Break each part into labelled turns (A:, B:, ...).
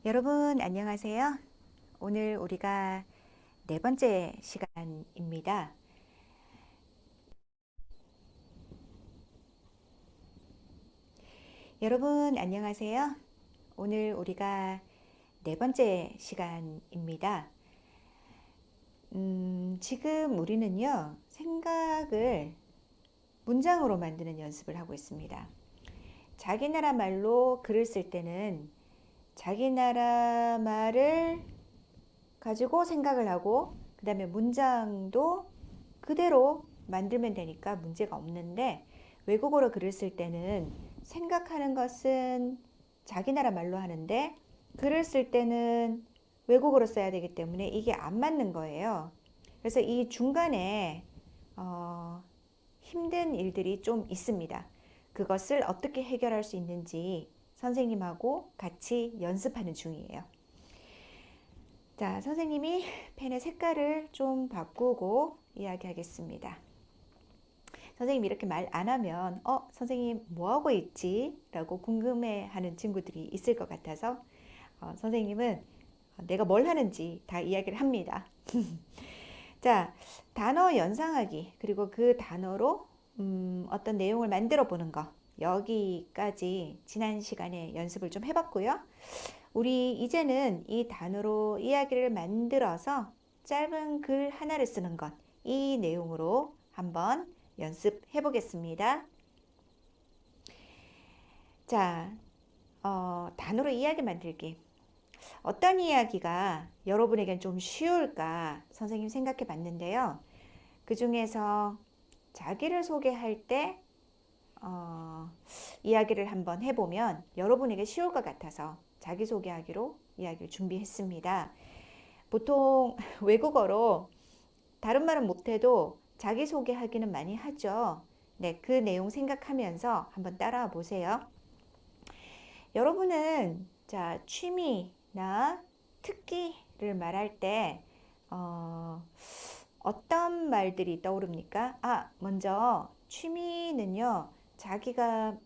A: 여러분 안녕하세요. 오늘 우리가 네 번째 시간입니다. 여러분 안녕하세요. 오늘 우리가 네 번째 시간입니다. 지금 우리는요, 생각을 문장으로 만드는 연습을 하고 있습니다. 자기 나라 말로 글을 쓸 때는 자기 나라 말을 가지고 생각을 하고, 그 다음에 문장도 그대로 만들면 되니까 문제가 없는데, 외국어로 글을 쓸 때는 생각하는 것은 자기 나라 말로 하는데 글을 쓸 때는 외국어로 써야 되기 때문에 이게 안 맞는 거예요. 그래서 이 중간에 힘든 일들이 좀 있습니다. 그것을 어떻게 해결할 수 있는지 선생님하고 같이 연습하는 중이에요. 자, 선생님이 펜의 색깔을 좀 바꾸고 이야기하겠습니다. 선생님 이렇게 말 안 하면 선생님 뭐 하고 있지? 라고 궁금해하는 친구들이 있을 것 같아서 선생님은 내가 뭘 하는지 다 이야기를 합니다. 자, 단어 연상하기 그리고 그 단어로 어떤 내용을 만들어 보는 거, 여기까지 지난 시간에 연습을 좀 해봤고요. 우리 이제는 이 단어로 이야기를 만들어서 짧은 글 하나를 쓰는 것, 이 내용으로 한번 연습해 보겠습니다. 자, 단어로 이야기 만들기. 어떤 이야기가 여러분에겐 좀 쉬울까 선생님 생각해 봤는데요. 그 중에서 자기를 소개할 때 이야기를 한번 해보면 여러분에게 쉬울 것 같아서 자기소개하기로 이야기를 준비했습니다. 보통 외국어로 다른 말은 못해도 자기소개하기는 많이 하죠. 네, 그 내용 생각하면서 한번 따라와 보세요. 여러분은 자, 취미나 특기를 말할 때 어떤 말들이 떠오릅니까? 먼저 취미는요, 자기가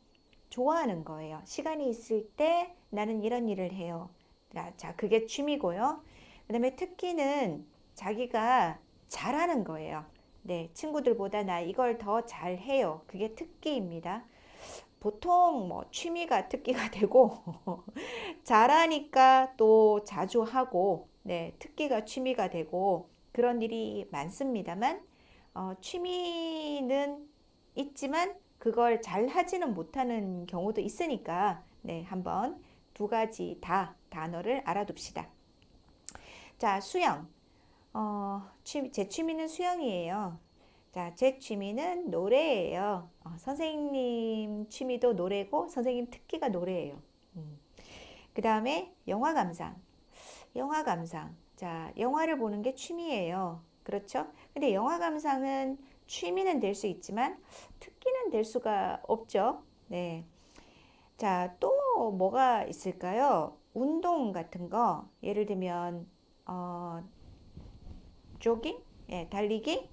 A: 좋아하는 거예요. 시간이 있을 때 나는 이런 일을 해요. 자, 그게 취미고요. 그 다음에 특기는 자기가 잘하는 거예요. 네, 친구들보다 나 이걸 더 잘해요. 그게 특기입니다. 보통 뭐 취미가 특기가 되고 잘하니까 또 자주 하고, 네, 특기가 취미가 되고 그런 일이 많습니다만 취미는 있지만 그걸 잘 하지는 못하는 경우도 있으니까 네, 한번 두 가지 다 단어를 알아둡시다. 자, 수영. 제 취미는 수영이에요. 자, 제 취미는 노래예요. 선생님 취미도 노래고 선생님 특기가 노래예요. 그 다음에 영화 감상. 영화 감상. 자, 영화를 보는 게 취미예요. 그렇죠? 근데 영화 감상은 취미는 될 수 있지만 특기는 될 수가 없죠. 네. 자, 또 뭐가 있을까요? 운동 같은 거. 예를 들면 조깅? 예, 달리기?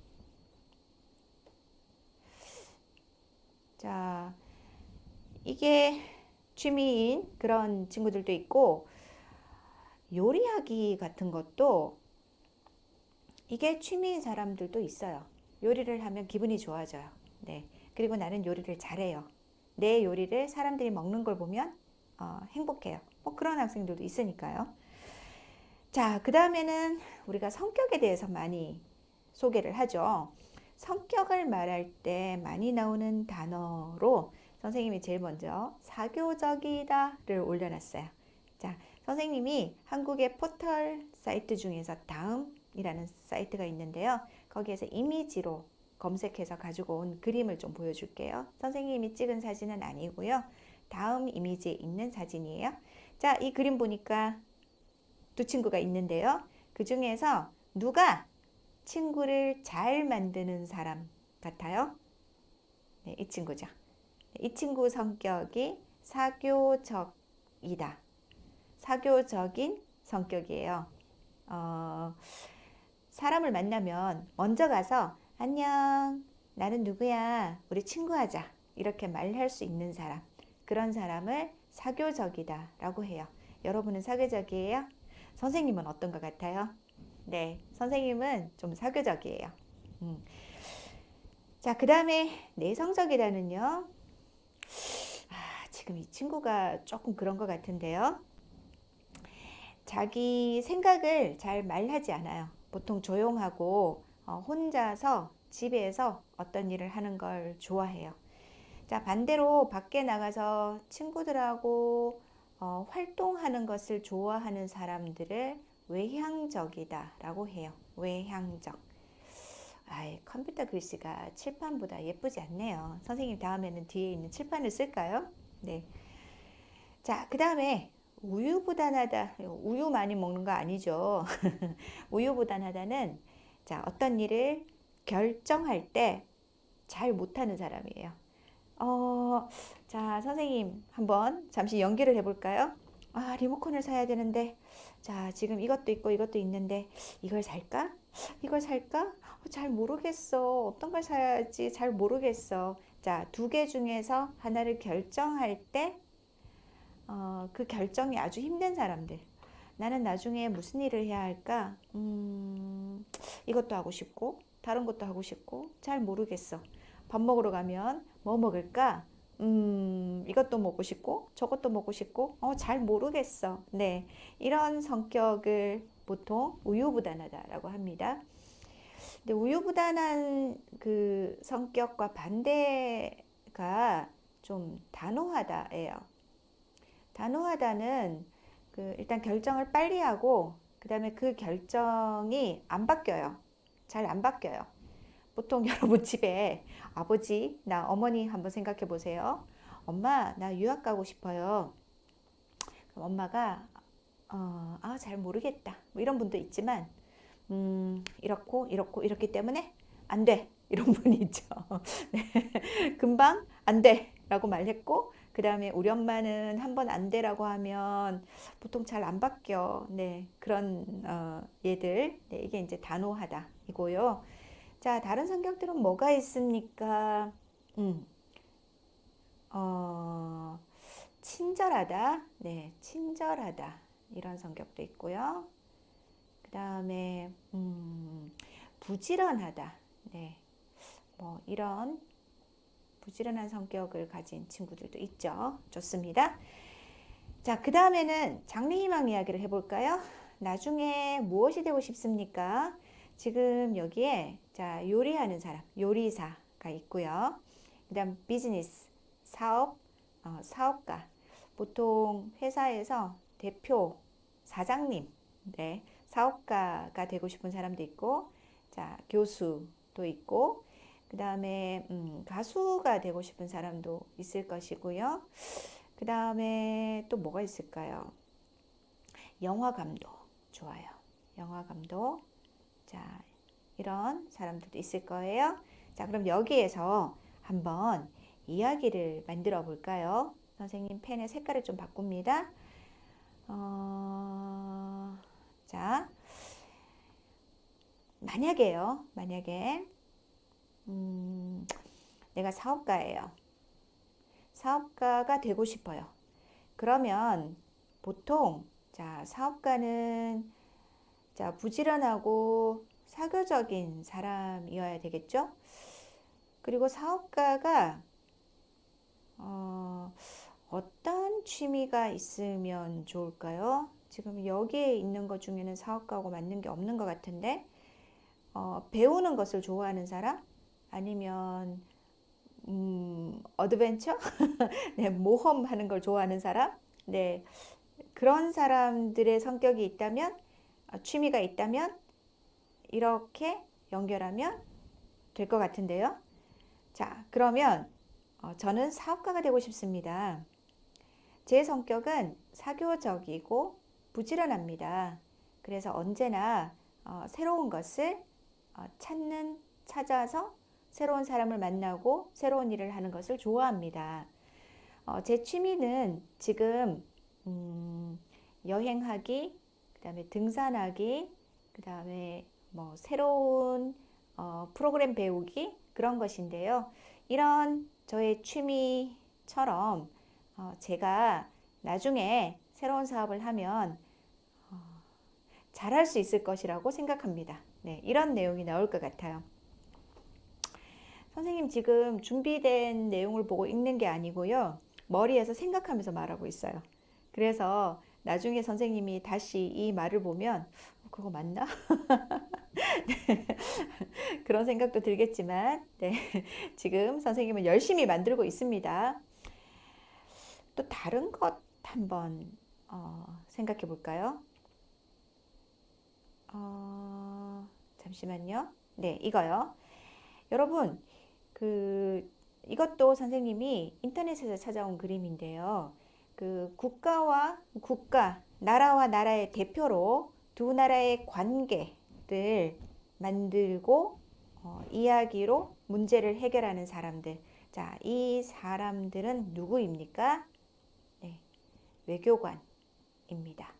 A: 자, 이게 취미인 그런 친구들도 있고 요리하기 같은 것도 이게 취미인 사람들도 있어요. 요리를 하면 기분이 좋아져요. 네. 그리고 나는 요리를 잘해요. 내 요리를 사람들이 먹는 걸 보면 행복해요. 뭐 그런 학생들도 있으니까요. 자, 그 다음에는 우리가 성격에 대해서 많이 소개를 하죠. 성격을 말할 때 많이 나오는 단어로 선생님이 제일 먼저 사교적이다를 올려놨어요. 자, 선생님이 한국의 포털 사이트 중에서 다음이라는 사이트가 있는데요. 거기에서 이미지로 검색해서 가지고 온 그림을 좀 보여줄게요. 선생님이 찍은 사진은 아니고요. 다음 이미지에 있는 사진이에요. 자, 이 그림 보니까 두 친구가 있는데요. 그 중에서 누가 친구를 잘 만드는 사람 같아요? 네, 이 친구죠. 이 친구 성격이 사교적이다. 사교적인 성격이에요. 사람을 만나면 먼저 가서 안녕, 나는 누구야, 우리 친구하자 이렇게 말할 수 있는 사람, 그런 사람을 사교적이다 라고 해요. 여러분은 사교적이에요? 선생님은 어떤 것 같아요? 네, 선생님은 좀 사교적이에요. 음. 자, 그 다음에 내성적이라는요. 지금 이 친구가 조금 그런 것 같은데요. 자기 생각을 잘 말하지 않아요. 보통 조용하고 혼자서 집에서 어떤 일을 하는 걸 좋아해요. 자, 반대로 밖에 나가서 친구들하고 활동하는 것을 좋아하는 사람들을 외향적이다라고 해요. 외향적. 아이, 컴퓨터 글씨가 칠판보다 예쁘지 않네요. 선생님 다음에는 뒤에 있는 칠판을 쓸까요? 네. 자, 그 다음에 우유부단하다. 우유 많이 먹는 거 아니죠? 우유부단하다는 자, 어떤 일을 결정할 때 잘 못하는 사람이에요. 어, 자, 선생님 한번 잠시 연기를 해볼까요? 아, 리모컨을 사야 되는데, 자, 지금 이것도 있고 이것도 있는데, 이걸 살까? 이걸 살까? 잘 모르겠어. 어떤 걸 사야지 잘 모르겠어. 자, 두 개 중에서 하나를 결정할 때, 그 결정이 아주 힘든 사람들. 나는 나중에 무슨 일을 해야 할까? 이것도 하고 싶고, 다른 것도 하고 싶고, 잘 모르겠어. 밥 먹으러 가면 뭐 먹을까? 이것도 먹고 싶고, 저것도 먹고 싶고, 잘 모르겠어. 네. 이런 성격을 보통 우유부단하다라고 합니다. 근데 우유부단한 그 성격과 반대가 좀 단호하다예요. 단호하다는 그 일단 결정을 빨리 하고 그다음에 그 결정이 안 바뀌어요. 잘 안 바뀌어요. 보통 여러분 집에 아버지, 나 어머니 한번 생각해 보세요. 엄마, 나 유학 가고 싶어요. 그럼 엄마가 잘 모르겠다. 뭐 이런 분도 있지만 이렇고 이렇고 이렇기 때문에 안 돼. 이런 분이 있죠. 네. 금방 안 돼. 라고 말했고 그 다음에 우리 엄마는 한번 안 돼라고 하면 보통 잘 안 바뀌어. 네. 그런 얘들. 네, 이게 이제 단호하다 이고요. 자, 다른 성격들은 뭐가 있습니까? 음, 어, 친절하다. 네, 친절하다. 이런 성격도 있고요. 그 다음에, 부지런하다. 네, 뭐, 이런 부지런한 성격을 가진 친구들도 있죠. 좋습니다. 자, 그 다음에는 장래희망 이야기를 해볼까요? 나중에 무엇이 되고 싶습니까? 지금 여기에 자, 요리하는 사람, 요리사가 있고요. 그 다음 비즈니스, 사업, 사업가. 보통 회사에서 대표, 사장님, 네, 사업가가 되고 싶은 사람도 있고, 자, 교수도 있고, 그 다음에 가수가 되고 싶은 사람도 있을 것이고요. 그 다음에 또 뭐가 있을까요? 영화 감독, 좋아요. 영화 감독. 자, 이런 사람들도 있을 거예요. 자, 그럼 여기에서 한번 이야기를 만들어 볼까요? 선생님 펜의 색깔을 좀 바꿉니다. 자, 만약에요. 만약에 내가 사업가예요. 사업가가 되고 싶어요. 그러면 보통 자, 사업가는 자, 부지런하고 사교적인 사람이어야 되겠죠? 그리고 사업가가 어떤 취미가 있으면 좋을까요? 지금 여기에 있는 것 중에는 사업가하고 맞는 게 없는 것 같은데 배우는 것을 좋아하는 사람? 아니면 어드벤처? 네, 모험하는 걸 좋아하는 사람? 네, 그런 사람들의 성격이 있다면 취미가 있다면 이렇게 연결하면 될 것 같은데요. 자, 그러면 저는 사업가가 되고 싶습니다. 제 성격은 사교적이고 부지런합니다. 그래서 언제나 새로운 것을 찾아서 새로운 사람을 만나고 새로운 일을 하는 것을 좋아합니다. 제 취미는 지금 여행하기, 그다음에 등산하기, 그다음에 뭐 새로운 프로그램 배우기 그런 것인데요. 이런 저의 취미처럼 제가 나중에 새로운 사업을 하면 잘할 수 있을 것이라고 생각합니다. 네, 이런 내용이 나올 것 같아요. 선생님 지금 준비된 내용을 보고 읽는 게 아니고요. 머리에서 생각하면서 말하고 있어요. 그래서 나중에 선생님이 다시 이 말을 보면 그거 맞나? 그런 생각도 들겠지만 네, 지금 선생님은 열심히 만들고 있습니다. 또 다른 것 한번 생각해 볼까요? 잠시만요. 네, 이거요. 여러분, 이것도 선생님이 인터넷에서 찾아온 그림인데요. 나라와 나라의 대표로 두 나라의 관계를 만들고 이야기로 문제를 해결하는 사람들. 자, 이 사람들은 누구입니까? 네, 외교관입니다.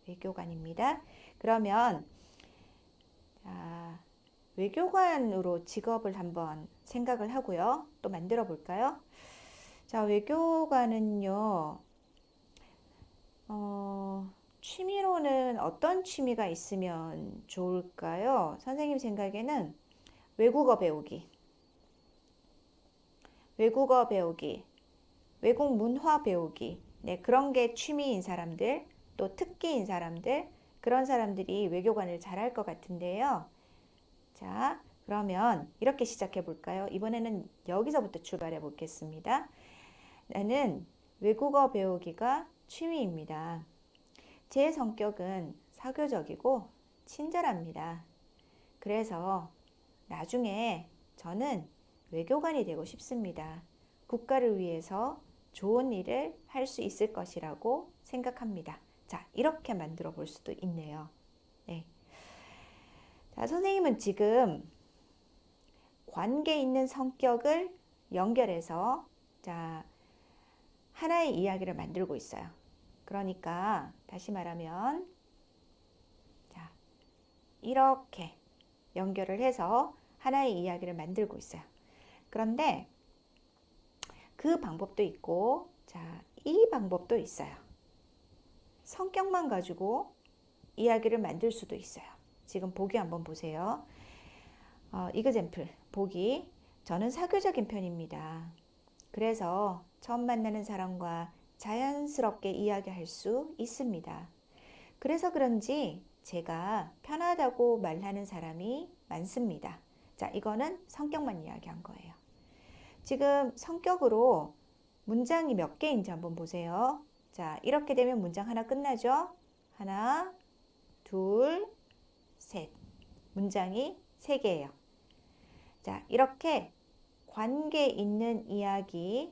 A: 외교관입니다. 그러면 자, 외교관으로 직업을 한번 생각을 하고요. 또 만들어 볼까요? 자, 외교관은요, 취미로는 어떤 취미가 있으면 좋을까요? 선생님 생각에는 외국어 배우기, 외국어 배우기, 외국 문화 배우기, 네, 그런 게 취미인 사람들, 또 특기인 사람들, 그런 사람들이 외교관을 잘할 것 같은데요. 자, 그러면 이렇게 시작해 볼까요? 이번에는 여기서부터 출발해 보겠습니다. 나는 외국어 배우기가 취미입니다. 제 성격은 사교적이고 친절합니다. 그래서 나중에 저는 외교관이 되고 싶습니다. 국가를 위해서 좋은 일을 할 수 있을 것이라고 생각합니다. 자, 이렇게 만들어 볼 수도 있네요. 네. 자, 선생님은 지금 관계 있는 성격을 연결해서 자, 하나의 이야기를 만들고 있어요. 그러니까 다시 말하면 자, 이렇게 연결을 해서 하나의 이야기를 만들고 있어요. 그런데 그 방법도 있고 자, 이 방법도 있어요. 성격만 가지고 이야기를 만들 수도 있어요. 지금 보기 한번 보세요. 이그젬플 보기. 저는 사교적인 편입니다. 그래서 처음 만나는 사람과 자연스럽게 이야기할 수 있습니다. 그래서 그런지 제가 편하다고 말하는 사람이 많습니다. 자, 이거는 성격만 이야기한 거예요. 지금 성격으로 문장이 몇 개인지 한번 보세요. 자, 이렇게 되면 문장 하나 끝나죠? 하나, 둘, 셋. 문장이 3개예요. 자, 이렇게 관계 있는 이야기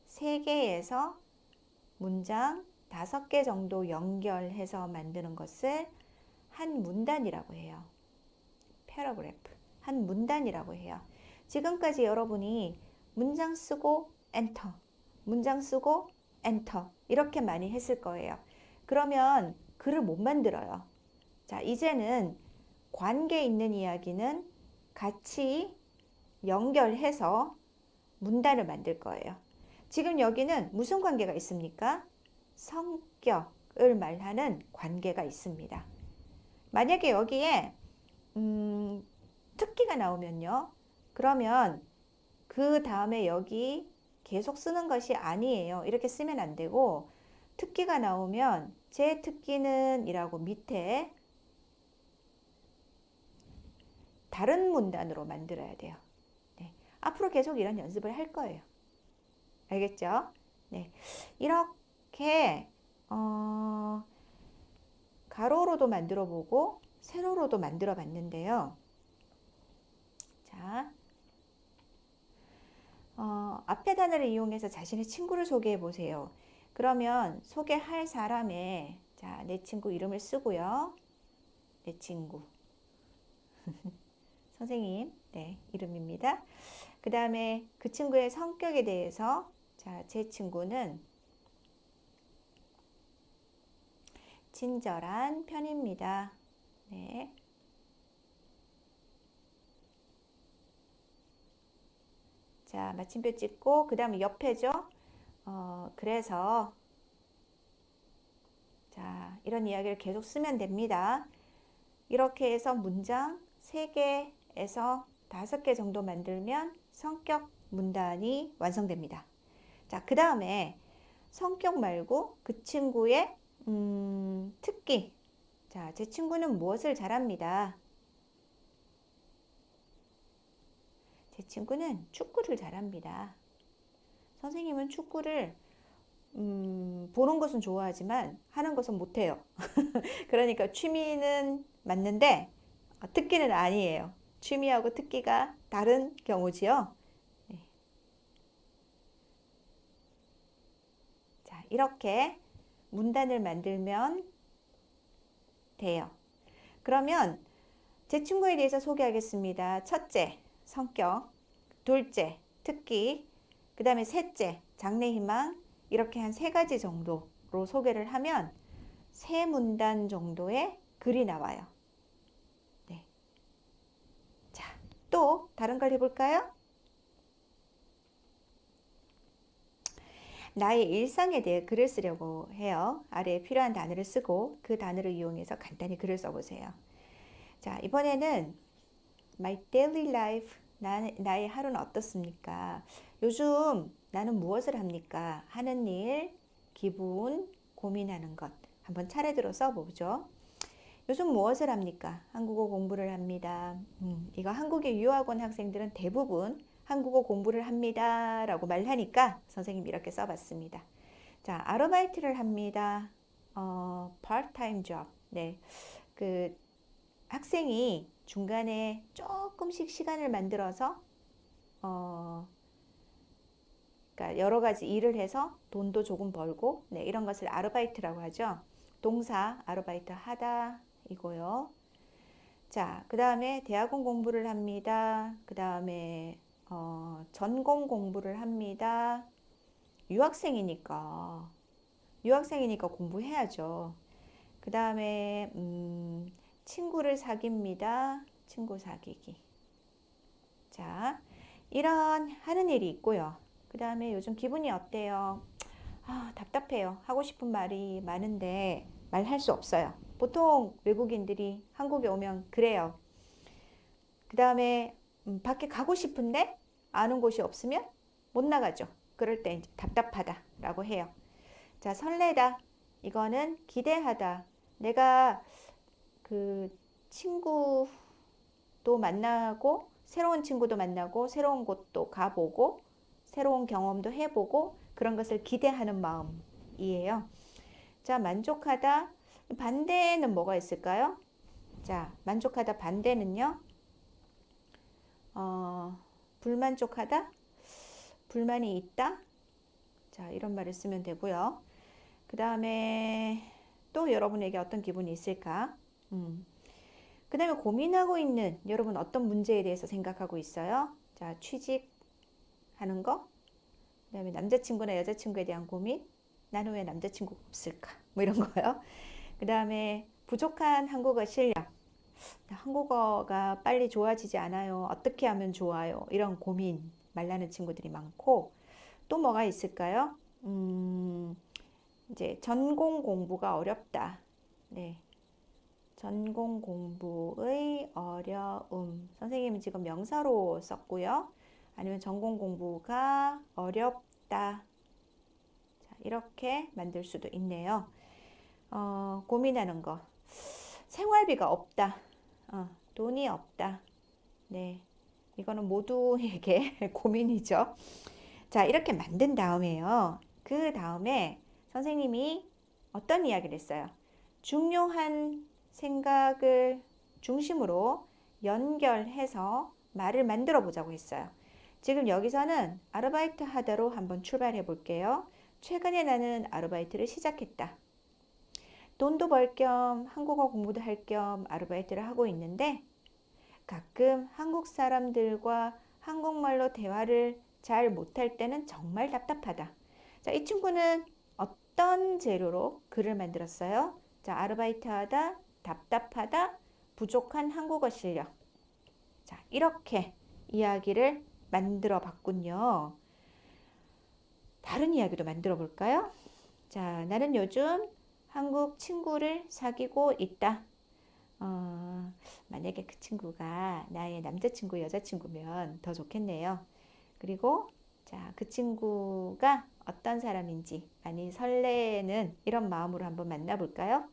A: 3개에서 문장 5개 정도 연결해서 만드는 것을 한 문단이라고 해요. 패러그래프. 한 문단이라고 해요. 지금까지 여러분이 문장 쓰고 엔터, 문장 쓰고 엔터 이렇게 많이 했을 거예요. 그러면 글을 못 만들어요. 자, 이제는 관계 있는 이야기는 같이 연결해서 문단을 만들 거예요. 지금 여기는 무슨 관계가 있습니까? 성격을 말하는 관계가 있습니다. 만약에 여기에 특기가 나오면요. 그러면 그 다음에 여기 계속 쓰는 것이 아니에요. 이렇게 쓰면 안 되고 특기가 나오면 제 특기는 이라고 밑에 다른 문단으로 만들어야 돼요. 네. 앞으로 계속 이런 연습을 할 거예요. 알겠죠? 네. 이렇게 가로로도 만들어 보고 세로로도 만들어 봤는데요. 자, 앞에 단어를 이용해서 자신의 친구를 소개해 보세요. 그러면 소개할 사람의 자, 내 친구 이름을 쓰고요. 내 친구. 선생님, 네, 이름입니다. 그 다음에 그 친구의 성격에 대해서 자, 제 친구는 친절한 편입니다. 네. 자, 마침표 찍고 그 다음에 옆에죠. 그래서 자, 이런 이야기를 계속 쓰면 됩니다. 이렇게 해서 문장 3개에서 5개 정도 만들면 성격 문단이 완성됩니다. 자, 그 다음에 성격 말고 그 친구의 특기. 자, 제 친구는 무엇을 잘합니다. 제 친구는 축구를 잘합니다. 선생님은 축구를 보는 것은 좋아하지만 하는 것은 못해요. 그러니까 취미는 맞는데 특기는 아니에요. 취미하고 특기가 다른 경우지요. 네. 자, 이렇게 문단을 만들면 돼요. 그러면 제 친구에 대해서 소개하겠습니다. 첫째, 성격. 둘째, 특기. 그 다음에 셋째, 장래희망. 이렇게 한 3가지 정도로 소개를 하면 3문단 정도의 글이 나와요. 네. 자, 또 다른 걸 해볼까요? 나의 일상에 대해 글을 쓰려고 해요. 아래에 필요한 단어를 쓰고 그 단어를 이용해서 간단히 글을 써보세요. 자, 이번에는 My daily life. 나의 하루는 어떻습니까? 요즘 나는 무엇을 합니까? 하는 일, 기분, 고민하는 것. 한번 차례대로 써보죠. 요즘 무엇을 합니까? 한국어 공부를 합니다. 이거 한국에 유학 온 학생들은 대부분 한국어 공부를 합니다 라고 말하니까 선생님이 이렇게 써봤습니다. 자, 아르바이트를 합니다. part-time job. 네, 그 학생이 중간에 조금씩 시간을 만들어서 그러니까 여러 가지 일을 해서 돈도 조금 벌고 네, 이런 것을 아르바이트라고 하죠. 동사 아르바이트 하다 이고요. 자, 그 다음에 대학원 공부를 합니다. 그 다음에 전공 공부를 합니다. 유학생이니까 공부해야죠. 그 다음에 친구를 사깁니다. 친구 사귀기. 자, 이런 하는 일이 있고요. 그 다음에 요즘 기분이 어때요? 답답해요. 하고 싶은 말이 많은데 말할 수 없어요. 보통 외국인들이 한국에 오면 그래요. 그 다음에 밖에 가고 싶은데 아는 곳이 없으면 못 나가죠. 그럴 때 이제 답답하다라고 해요. 자, 설레다. 이거는 기대하다. 내가 그 친구도 만나고 새로운 친구도 만나고 새로운 곳도 가보고 새로운 경험도 해보고 그런 것을 기대하는 마음이에요. 자, 만족하다. 반대는 뭐가 있을까요? 자, 만족하다 반대는요. 불만족하다. 불만이 있다. 자, 이런 말을 쓰면 되고요. 그 다음에 또 여러분에게 어떤 기분이 있을까? 그 다음에 고민하고 있는 여러분 어떤 문제에 대해서 생각하고 있어요? 자, 취직하는 거. 그 다음에 남자친구나 여자친구에 대한 고민. 나는 왜 남자친구가 없을까? 뭐 이런 거요. 그 다음에 부족한 한국어 실력. 한국어가 빨리 좋아지지 않아요. 어떻게 하면 좋아요? 이런 고민 말라는 친구들이 많고 또 뭐가 있을까요? 이제 전공 공부가 어렵다. 네. 전공 공부의 어려움. 선생님은 지금 명사로 썼고요. 아니면 전공 공부가 어렵다. 자, 이렇게 만들 수도 있네요. 고민하는 거. 생활비가 없다. 돈이 없다. 네. 이거는 모두에게 고민이죠. 자, 이렇게 만든 다음에요. 그 다음에 선생님이 어떤 이야기를 했어요? 중요한 생각을 중심으로 연결해서 말을 만들어 보자고 했어요. 지금 여기서는 아르바이트 하다로 한번 출발해 볼게요. 최근에 나는 아르바이트를 시작했다. 돈도 벌 겸 한국어 공부도 할 겸 아르바이트를 하고 있는데 가끔 한국 사람들과 한국말로 대화를 잘 못할 때는 정말 답답하다. 자, 이 친구는 어떤 재료로 글을 만들었어요? 자, 아르바이트 하다, 답답하다, 부족한 한국어 실력. 자, 이렇게 이야기를 만들어 봤군요. 다른 이야기도 만들어 볼까요? 자, 나는 요즘 한국 친구를 사귀고 있다. 만약에 그 친구가 나의 남자친구, 여자친구면 더 좋겠네요. 그리고 자, 그 친구가 어떤 사람인지 많이 설레는 이런 마음으로 한번 만나볼까요?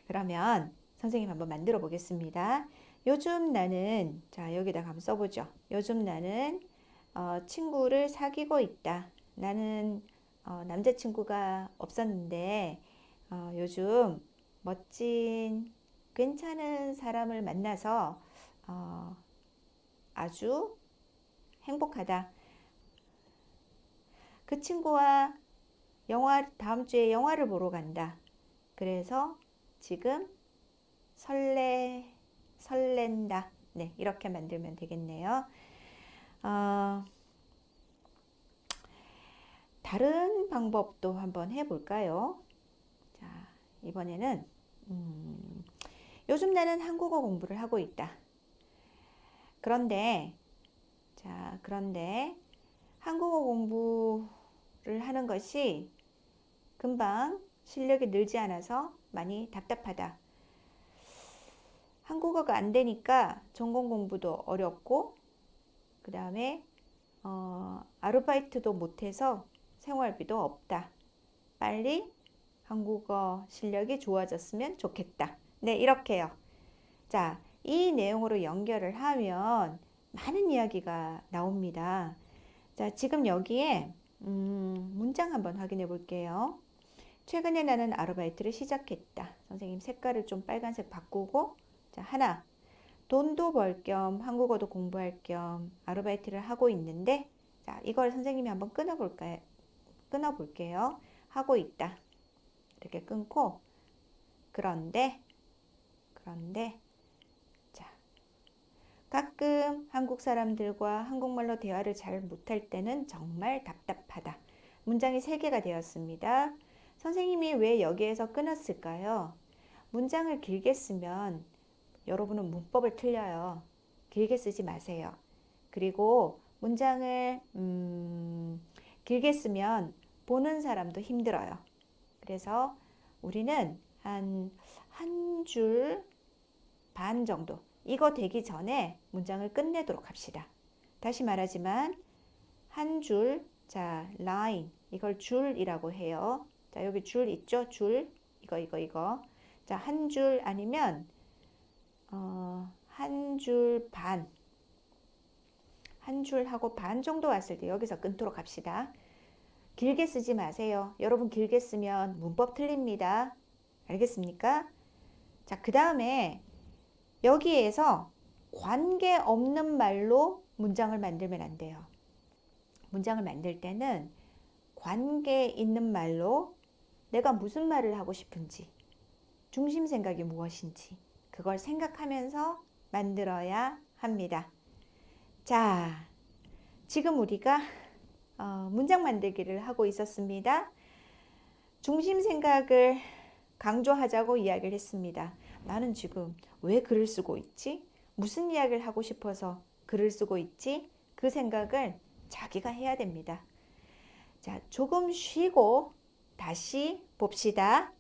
A: 그러면 선생님 한번 만들어 보겠습니다. 요즘 나는, 자, 여기다가 한번 써보죠. 요즘 나는 친구를 사귀고 있다. 나는 남자친구가 없었는데 요즘 멋진 괜찮은 사람을 만나서 어, 아주 행복하다. 그 친구와 다음 주에 영화를 보러 간다. 그래서 지금 설렌다. 네, 이렇게 만들면 되겠네요. 어, 다른 방법도 한번 해볼까요? 자, 이번에는 요즘 나는 한국어 공부를 하고 있다. 그런데 한국어 공부를 하는 것이 금방 실력이 늘지 않아서 많이 답답하다. 한국어가 안 되니까 전공 공부도 어렵고, 그 다음에 아르바이트도 못해서 생활비도 없다. 빨리 한국어 실력이 좋아졌으면 좋겠다. 네, 이렇게요. 자, 이 내용으로 연결을 하면 많은 이야기가 나옵니다. 자, 지금 여기에 문장 한번 확인해 볼게요. 최근에 나는 아르바이트를 시작했다. 선생님 색깔을 좀 빨간색 바꾸고, 자, 하나. 돈도 벌 겸 한국어도 공부할 겸 아르바이트를 하고 있는데, 자, 이걸 선생님이 한번 끊어볼게요. 하고 있다. 이렇게 끊고, 그런데, 자, 가끔 한국 사람들과 한국말로 대화를 잘 못할 때는 정말 답답하다. 문장이 3개가 되었습니다. 선생님이 왜 여기에서 끊었을까요? 문장을 길게 쓰면 여러분은 문법을 틀려요. 길게 쓰지 마세요. 그리고 문장을 길게 쓰면 보는 사람도 힘들어요. 그래서 우리는 한 줄 반 정도, 이거 되기 전에 문장을 끝내도록 합시다. 다시 말하지만 한 줄, 자, line, 이걸 줄이라고 해요. 자, 여기 줄 있죠? 줄, 이거. 자, 한 줄 아니면 한 줄 반, 한 줄하고 반 정도 왔을 때 여기서 끊도록 합시다. 길게 쓰지 마세요. 여러분 길게 쓰면 문법 틀립니다. 알겠습니까? 자, 그 다음에 여기에서 관계없는 말로 문장을 만들면 안 돼요. 문장을 만들 때는 관계 있는 말로 내가 무슨 말을 하고 싶은지, 중심 생각이 무엇인지 그걸 생각하면서 만들어야 합니다. 자, 지금 우리가 문장 만들기를 하고 있었습니다. 중심 생각을 강조하자고 이야기를 했습니다. 나는 지금 왜 글을 쓰고 있지? 무슨 이야기를 하고 싶어서 글을 쓰고 있지? 그 생각을 자기가 해야 됩니다. 자, 조금 쉬고 다시 봅시다.